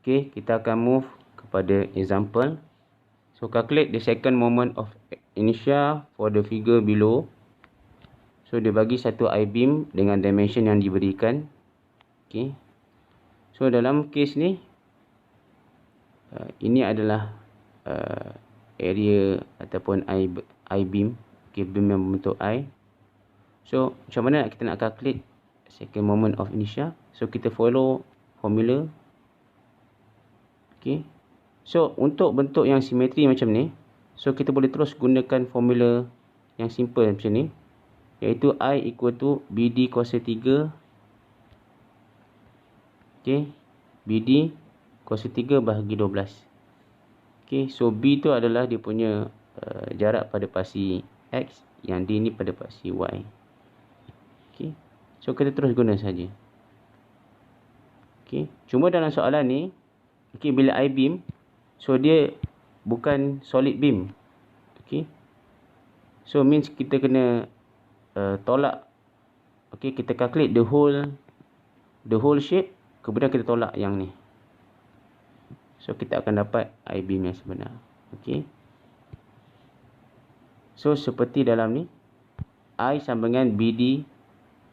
Okay, kita akan move kepada example. So, calculate the second moment of inertia for the figure below. So, dia bagi satu I-beam dengan dimension yang diberikan. Okay. So, dalam case ni, ini adalah area ataupun I-beam. Okay, beam yang membentuk I. So, macam mana kita nak calculate second moment of inertia? So, kita follow formula. Okay. So, untuk bentuk yang simetri macam ni, so kita boleh terus gunakan formula yang simple macam ni, iaitu I equal to BD kuasa 3. Okay. BD kuasa 3 bahagi 12. Okay. So, B tu adalah dia punya jarak pada pasi X, yang D ni pada pasi Y. Okay. So, kita terus guna saja. Okay. Cuma dalam soalan ni, okay, bila I-beam, so dia bukan solid beam. Okay. So means kita kena tolak. Okay, kita calculate the whole shape, kemudian kita tolak yang ni. So kita akan dapat I-beam yang sebenar. Okay. So seperti dalam ni, I sama dengan BD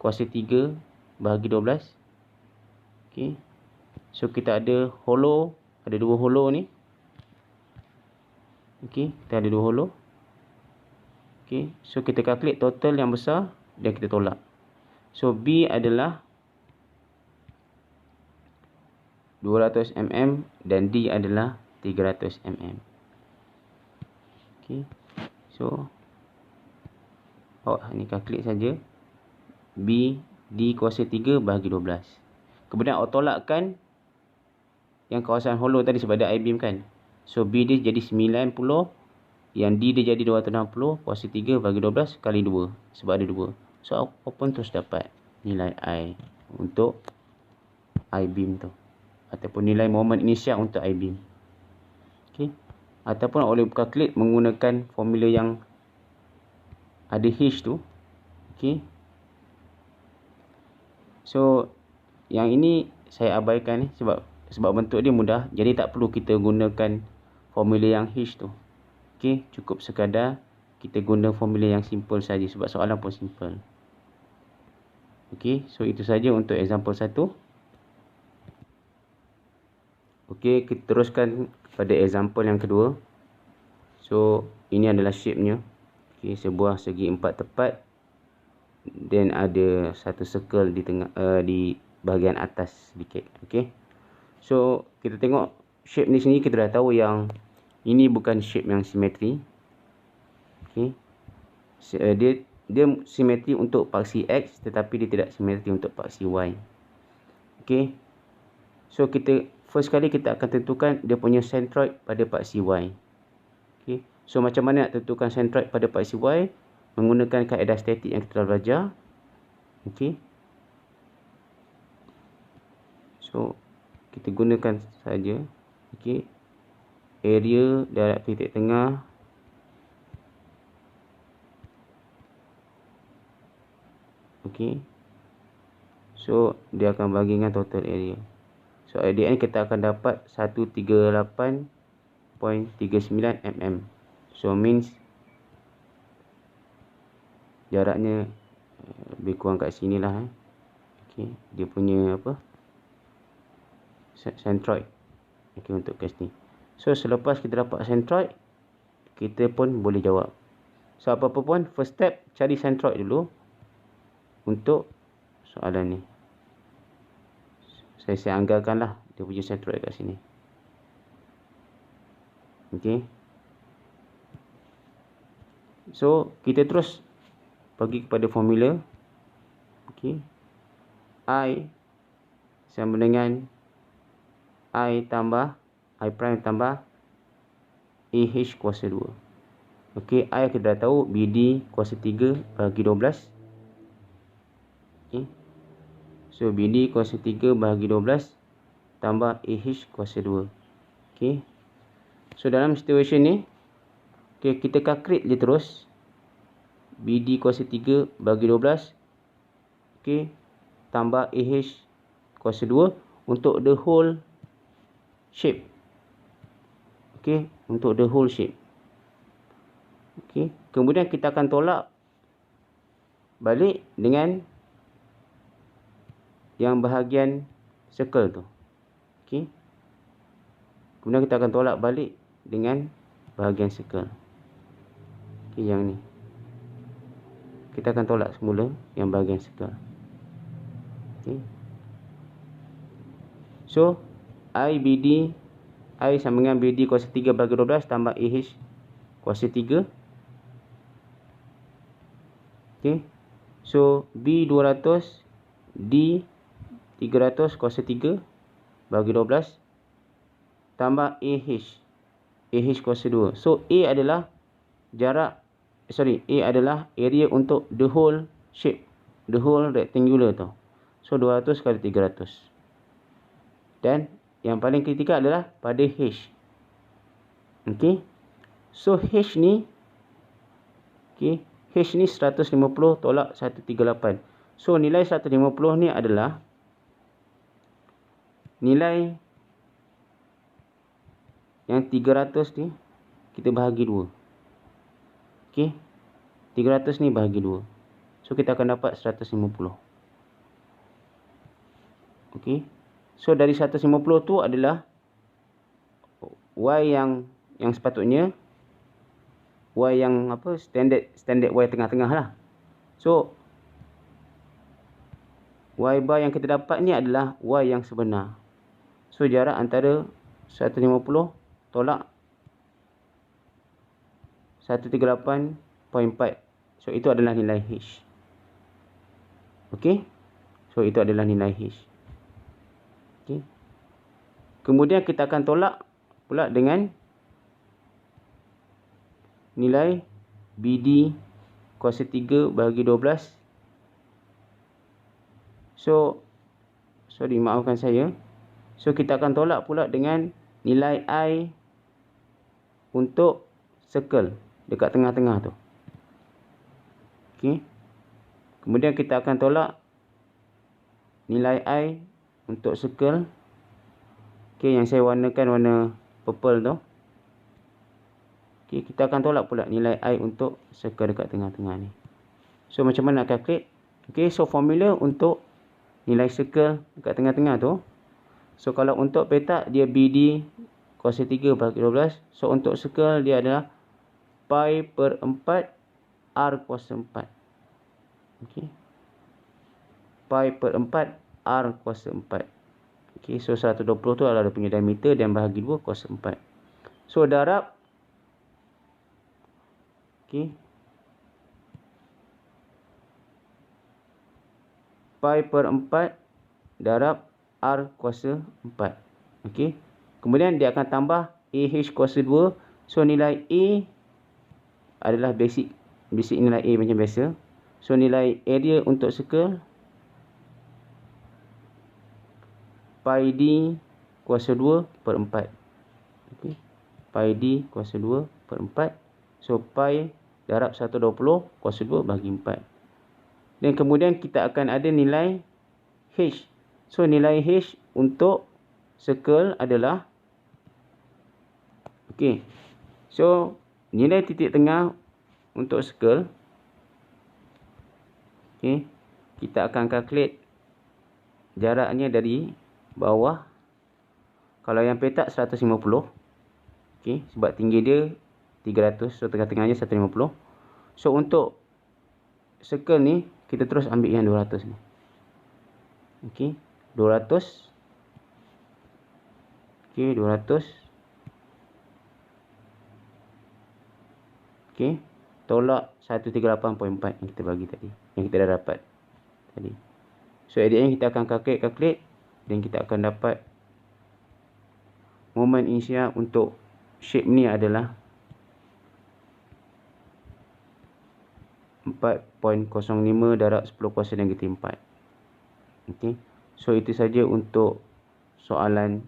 kuasa 3 bahagi 12. Okay. So kita ada hollow, ada dua hollow ni. Okay, kita ada dua hollow. Okay, so kita calculate total yang besar dan kita tolak. So B adalah 200 mm dan D adalah 300 mm. Okay, so ni calculate saja. B D kuasa 3 bahagi 12. Kemudian awak tolakkan yang kawasan hollow tadi sebab ada I-beam kan. So B dia jadi 90, yang D dia jadi 260, kuasa 3 bagi 12 kali 2, sebab ada 2. So awak pun terus dapat nilai I untuk I-beam tu, ataupun nilai moment inisial untuk I-beam. Okay. Ataupun awak boleh calculate menggunakan formula yang ada H tu. Okay. So yang ini saya abaikan ni sebab bentuk dia mudah, jadi tak perlu kita gunakan formula yang H tu. Okay, cukup sekadar kita guna formula yang simple saja sebab soalan pun simple. Okay, so itu saja untuk example 1. Okay, kita teruskan kepada example yang kedua. So ini adalah shape-nya. Okay, sebuah segi 4 tepat dan ada satu circle di tengah, di bahagian atas sedikit. Okay. So kita tengok shape ni sini, kita dah tahu yang ini bukan shape yang simetri. Okay. Dia simetri untuk paksi X, tetapi dia tidak simetri untuk paksi Y. Okay. So first kali kita akan tentukan dia punya centroid pada paksi Y. Okay. So macam mana nak tentukan centroid pada paksi Y? Menggunakan kaedah statik yang kita dah belajar. Okay. So kita gunakan saja. Okay. Area darab titik tengah. Okay. So dia akan bagi dengan total area. So at the end kita akan dapat 138.39 mm. So means jaraknya lebih kurang kat sini lah. Okay. Dia punya apa, centroid. Okay, untuk kes ni. So selepas kita dapat centroid, kita pun boleh jawab. So apa-apa pun, first step cari centroid dulu untuk soalan ni. Saya anggarkanlah dia punya centroid kat sini. Okay. So kita terus pergi kepada formula. Okay. I sama dengan I tambah I prime tambah AH kuasa 2. Okey, I kita dah tahu BD kuasa 3 bagi 12. Okey. So BD kuasa 3 bagi 12 tambah AH kuasa 2. Okey. So dalam situasi ni, okay, kita calculate je terus. BD kuasa 3 bagi 12. Okey. Tambah AH kuasa 2 untuk the whole shape. Okey, untuk the whole shape. Okey, kemudian kita akan tolak balik dengan yang bahagian circle tu. Okey. Kemudian kita akan tolak balik dengan bahagian circle. Okey, yang ni. Kita akan tolak semula yang bahagian circle. Okey. So, I sama dengan BD kuasa 3 bagi 12 tambah AH kuasa 3. Okey. So, B 200, D 300 kuasa 3 bagi 12 tambah AH kuasa 2. So, A adalah A adalah area untuk the whole shape, the whole rectangular tu. So, 200 kali 300. Dan yang paling kritikal adalah pada H. Okey. So, H ni, okey, H ni 150 tolak 138. So, nilai 150 ni adalah nilai yang 300 ni kita bahagi 2. Okey. 300 ni bahagi 2. So, kita akan dapat 150. Okey. So, dari 150 tu adalah Y yang sepatutnya, Y yang apa, standard Y tengah-tengah lah. So, Y bar yang kita dapat ni adalah Y yang sebenar. So, jarak antara 150 tolak 138.4. So, itu adalah nilai H. Okey. So, itu adalah nilai H. Okey. Kemudian kita akan tolak pula dengan nilai BD kuasa 3 bagi 12. So, maafkan saya. So, kita akan tolak pula dengan nilai I untuk circle dekat tengah-tengah tu. Okey. Kemudian kita akan tolak nilai I untuk circle. Okey, yang saya warnakan warna purple tu. Okey, kita akan tolak pula nilai I untuk circle dekat tengah-tengah ni. So, macam mana nak calculate? Okey, so formula untuk nilai circle dekat tengah-tengah tu. So, kalau untuk petak dia BD kuasa 3 bagi 12. So, untuk circle dia adalah pi per 4 R kuasa 4. Okey. Pi per 4 R kuasa 4. Okey, so 120 tu adalah dia punya diameter dan bahagi 2 kuasa 4. So, darab. Okey. Pi per 4 darab R kuasa 4. Okey. Kemudian dia akan tambah AH kuasa 2. So, nilai A adalah basic nilai A macam biasa. So, nilai area untuk circle pi D kuasa 2 per 4. Okey. Pi D kuasa 2 per 4. So, pi darab 120 kuasa 2 bagi 4. Dan kemudian kita akan ada nilai H. So, nilai H untuk circle adalah, okey. So, nilai titik tengah untuk circle, okey, kita akan calculate jaraknya dari bawah. Kalau yang petak 150. Okey, sebab tinggi dia 300. So, tengah-tengahnya 150. So, untuk circle ni, kita terus ambil yang 200 ni. Okey, 200. Okey, 200. Okey, tolak 138.4 yang kita bagi tadi, yang kita dah dapat tadi. So, at the end kita akan calculate dan kita akan dapat moment inisial untuk shape ni adalah 4.05 darab 10 kuasa negatif 4. Okey. So, itu saja untuk soalan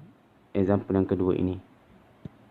example yang kedua ini.